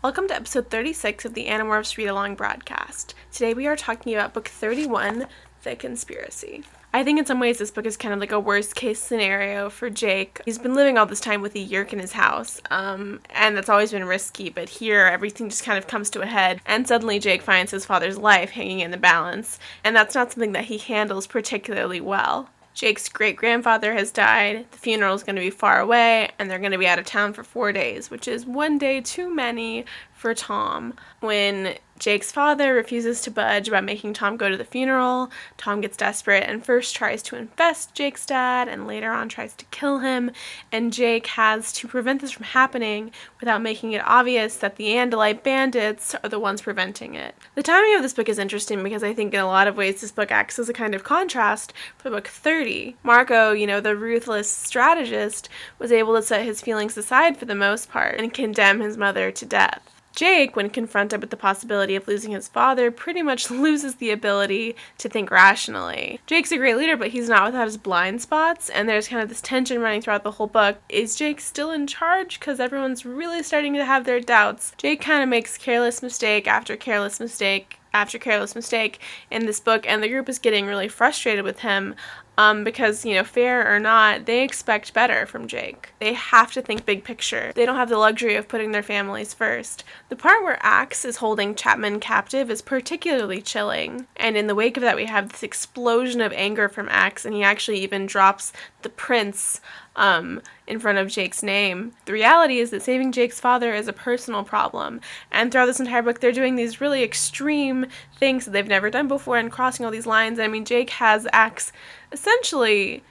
Welcome to episode 36 of the Animorphs Read-Along broadcast. Today we are talking about book 31, The Conspiracy. I think in some ways this book is kind of like a worst-case scenario for Jake. He's been living all this time with a Yeerk in his house, and that's always been risky, but here everything just kind of comes to a head, and suddenly Jake finds his father's life hanging in the balance, and that's not something that he handles particularly well. Jake's great-grandfather has died, the funeral is going to be far away, and they're going to be out of town for 4 days, which is one day too many for Tom. When Jake's father refuses to budge about making Tom go to the funeral, Tom gets desperate and first tries to infest Jake's dad and later on tries to kill him, and Jake has to prevent this from happening without making it obvious that the Andalite bandits are the ones preventing it. The timing of this book is interesting because I think in a lot of ways this book acts as a kind of contrast for book 30. Marco, the ruthless strategist, was able to set his feelings aside for the most part and condemn his mother to death. Jake, when confronted with the possibility of losing his father, pretty much loses the ability to think rationally. Jake's a great leader, but he's not without his blind spots, and there's kind of this tension running throughout the whole book. Is Jake still in charge? Because everyone's really starting to have their doubts. Jake kind of makes careless mistake after careless mistake after careless mistake in this book, and the group is getting really frustrated with him because, fair or not, they expect better from Jake. They have to think big picture. They don't have the luxury of putting their families first. The part where Axe is holding Chapman captive is particularly chilling, and in the wake of that we have this explosion of anger from Axe, and he actually even drops the prince in front of Jake's name. The reality is that saving Jake's father is a personal problem, and throughout this entire book they're doing these really extreme things that they've never done before and crossing all these lines. Jake has Axe essentially,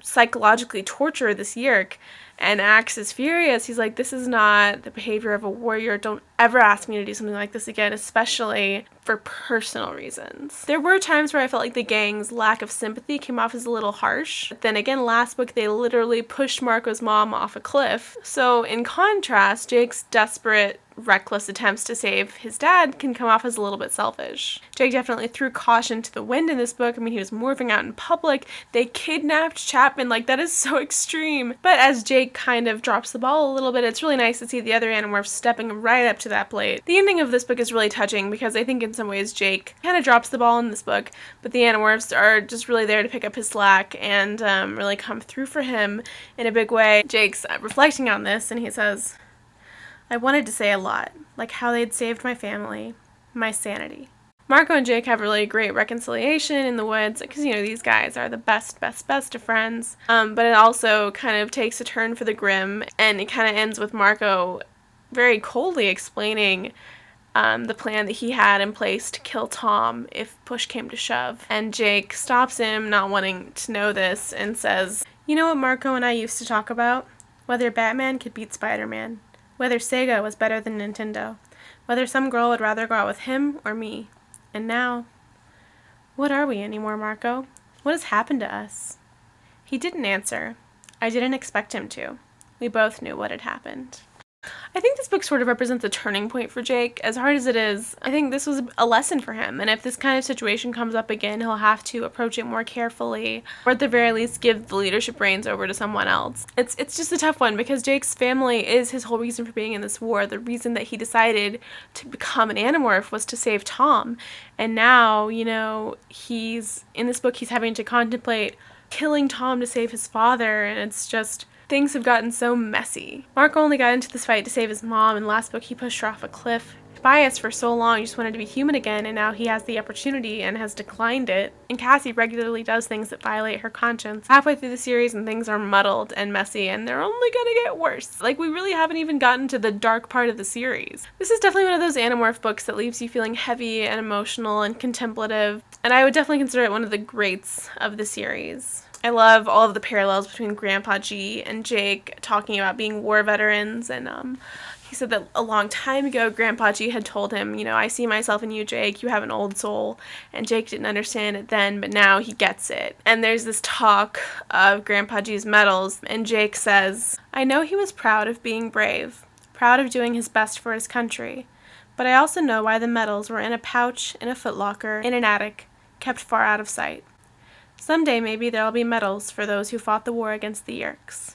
psychologically torture this Yeerk, and Axe is furious. He's like, this is not the behavior of a warrior. Don't ever ask me to do something like this again, especially for personal reasons. There were times where I felt like the gang's lack of sympathy came off as a little harsh. But then again, last book they literally pushed Marco's mom off a cliff. So in contrast, Jake's desperate, reckless attempts to save his dad can come off as a little bit selfish. Jake definitely threw caution to the wind in this book. He was morphing out in public. They kidnapped Chapman. That is so extreme. But as Jake kind of drops the ball a little bit, it's really nice to see the other Animorphs stepping right up to that plate. The ending of this book is really touching because I think in some ways Jake kind of drops the ball in this book, but the Animorphs are just really there to pick up his slack and really come through for him in a big way. Jake's reflecting on this and he says, I wanted to say a lot, like how they'd saved my family, my sanity. Marco and Jake have a really great reconciliation in the woods because, these guys are the best of friends. But it also kind of takes a turn for the grim, and it kind of ends with Marco very coldly explaining the plan that he had in place to kill Tom if push came to shove. And Jake stops him, not wanting to know this, and says, you know what Marco and I used to talk about? Whether Batman could beat Spider-Man. Whether Sega was better than Nintendo. Whether some girl would rather go out with him or me. And now, what are we anymore, Marco? What has happened to us? He didn't answer. I didn't expect him to. We both knew what had happened. I think this book sort of represents a turning point for Jake. As hard as it is, I think this was a lesson for him, and if this kind of situation comes up again, he'll have to approach it more carefully, or at the very least give the leadership reins over to someone else. It's just a tough one because Jake's family is his whole reason for being in this war. The reason that he decided to become an Animorph was to save Tom, and now, he's in this book, he's having to contemplate killing Tom to save his father, and it's just, things have gotten so messy. Marco only got into this fight to save his mom, and last book he pushed her off a cliff. Bias for so long, he just wanted to be human again, and now he has the opportunity and has declined it. And Cassie regularly does things that violate her conscience. Halfway through the series and things are muddled and messy, and they're only gonna get worse. We really haven't even gotten to the dark part of the series. This is definitely one of those Animorph books that leaves you feeling heavy and emotional and contemplative, and I would definitely consider it one of the greats of the series. I love all of the parallels between Grandpa G and Jake talking about being war veterans, and he said that a long time ago Grandpa G had told him, I see myself in you, Jake, you have an old soul, and Jake didn't understand it then, but now he gets it. And there's this talk of Grandpa G's medals, and Jake says, I know he was proud of being brave, proud of doing his best for his country, but I also know why the medals were in a pouch, in a footlocker, in an attic, kept far out of sight. Someday maybe there'll be medals for those who fought the war against the Yeerks.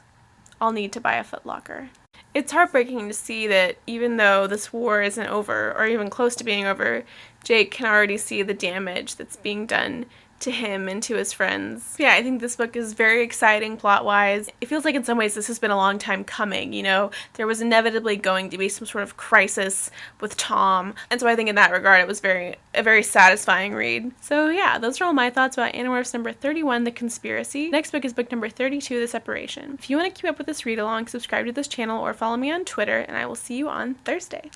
I'll need to buy a footlocker. It's heartbreaking to see that even though this war isn't over, or even close to being over, Jake can already see the damage that's being done to him and to his friends. Yeah, I think this book is very exciting plot-wise. It feels like in some ways this has been a long time coming, you know? There was inevitably going to be some sort of crisis with Tom, and so I think in that regard it was a very satisfying read. So yeah, those are all my thoughts about Animorphs number 31, The Conspiracy. Next book is book number 32, The Separation. If you want to keep up with this read-along, subscribe to this channel or follow me on Twitter, and I will see you on Thursday.